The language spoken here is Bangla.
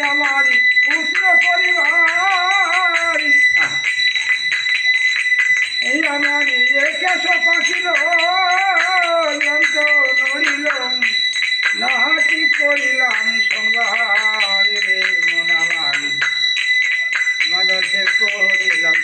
আমার পুত্র পরিবার এই আমার কেশ পাখিল যন্ত্র নড়িল নাহাটি করিলাম সংবার রে মন আমার মানুষে করিলাম